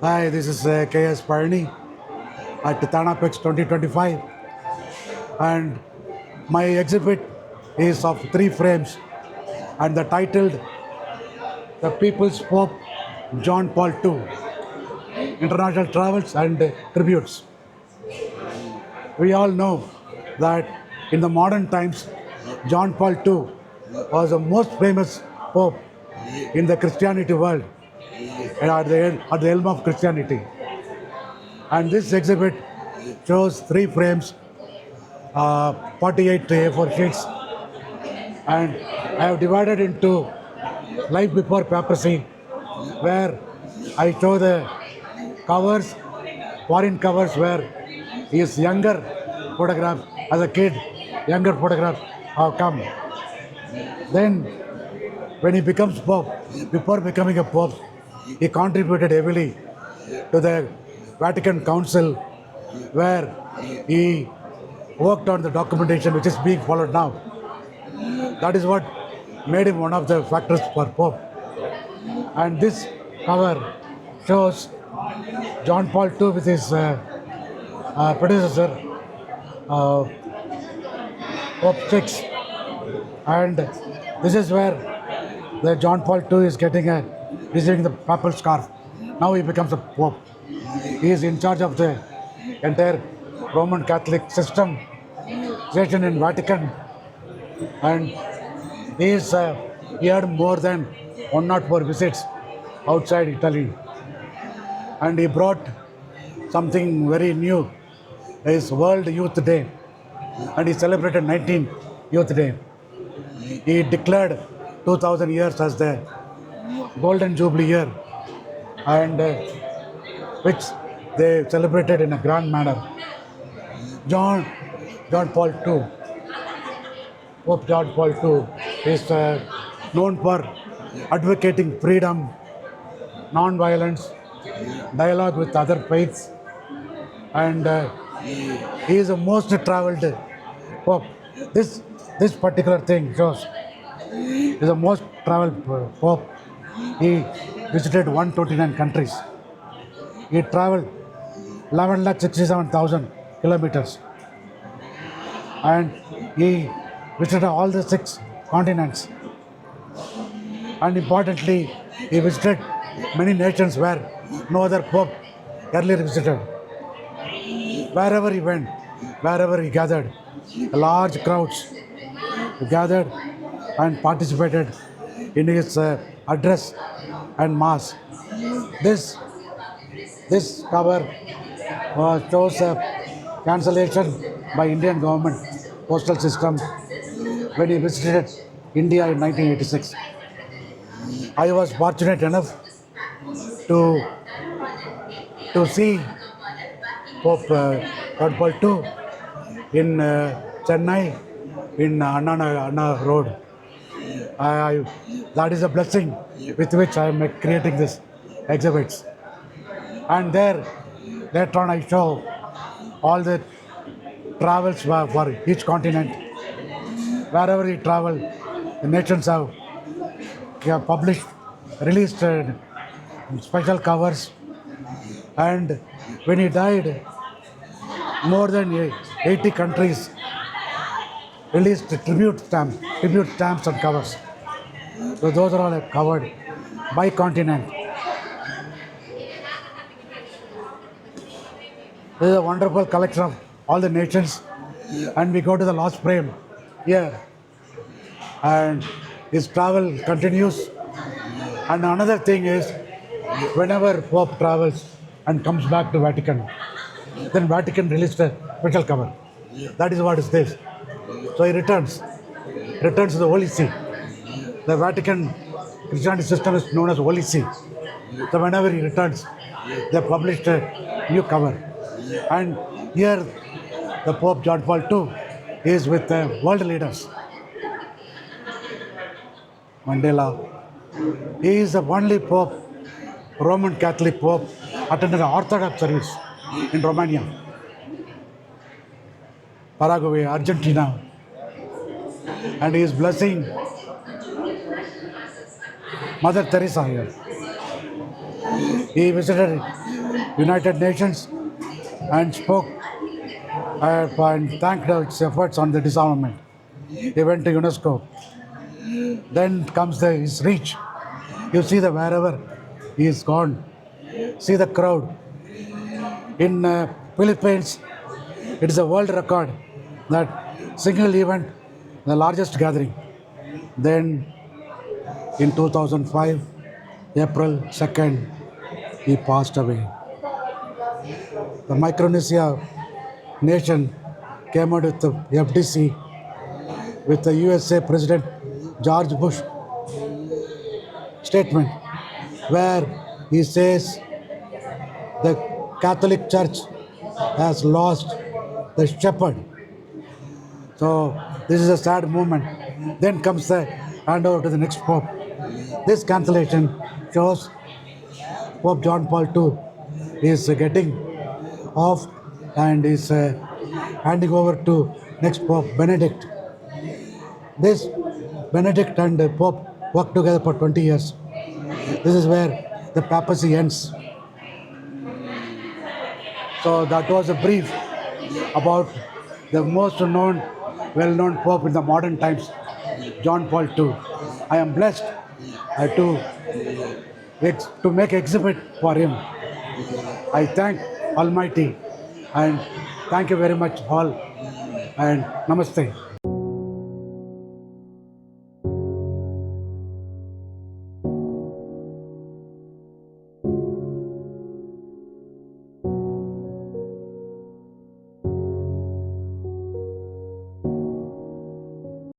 Hi, this is KS Parni at Thanapex 2025, and my exhibit is of 3 frames, and the titled "The People's Pope John Paul II: International Travels and Tributes." We all know that in the modern times, John Paul II was the most famous pope in the Christianity world, and at the helm of Christianity. And this exhibit shows 3 frames, 48 A4 sheets, and I have divided into life before papacy, where I show the covers, foreign covers, where his younger photographs as a kid, younger photographs have come. Then, when he becomes pope, before becoming a pope, he contributed heavily to the Vatican Council, where he worked on the documentation which is being followed now. That is what made him one of the factors for Pope. And this cover shows John Paul II with his predecessor, uh, Pope VI. And this is where the John Paul II is getting receiving the papal scarf. Now he becomes a Pope. He is in charge of the entire Roman Catholic system, station in Vatican, and he is he had more than 104 visits outside Italy, and he brought something very new, his World Youth Day, and he celebrated 19th Youth Day. He declared 2000 years as the Golden Jubilee year, and which they celebrated in a grand manner. John John Paul II, Pope John Paul II, is known for advocating freedom, non-violence, dialogue with other faiths, and he is the most traveled pope. This this particular thing shows he is the most traveled pope. He visited 129 countries. He traveled 11,67,000 kilometers, and he visited all the 6 continents. And importantly, he visited many nations where no other pope earlier visited. Wherever he went, wherever he gathered, large crowds gathered and participated in his address and mass. This this cover shows a cancellation by Indian government postal system when he visited India in 1986. I was fortunate enough to see Pope John Paul II in Chennai in Anna Road. That is a blessing with which I am creating this exhibits. And there, later on, I show all the travels for each continent. Wherever he traveled, the nations have published, released special covers. And when he died, more than 80 countries released tribute stamps and covers. So those are all covered by continent. This is a wonderful collection of all the nations, and we go to the last frame here, and his travel continues. And another thing is, whenever Pope travels and comes back to Vatican, then Vatican released a special cover. That is what is this. So he returns to the Holy See. The Vatican Christianity system is known as Holy See. So whenever he returns, they published a new cover. And here, the Pope John Paul II is with the world leaders. Mandela. He is the only Pope, Roman Catholic Pope, attended an Orthodox service in Romania, Paraguay, Argentina, and he is blessing Mother Teresa here. He visited United Nations and spoke and thanked its efforts on the disarmament. He went to UNESCO. Then comes his reach. You see the wherever he is gone. See the crowd. In Philippines, it is a world record that single event, the largest gathering. Then in 2005, April 2nd, he passed away. The Micronesia nation came out with the FDC with the USA President George Bush statement where he says the Catholic Church has lost the shepherd. So this is a sad moment. Then comes the handover to the next Pope. This cancellation shows Pope John Paul II is getting off and is handing over to next Pope Benedict. This Benedict and the Pope worked together for 20 years. This is where the papacy ends. So that was a brief about the most known, well-known Pope in the modern times, John Paul II. I am blessed to make exhibit for him. I thank Almighty and thank you very much all and namaste.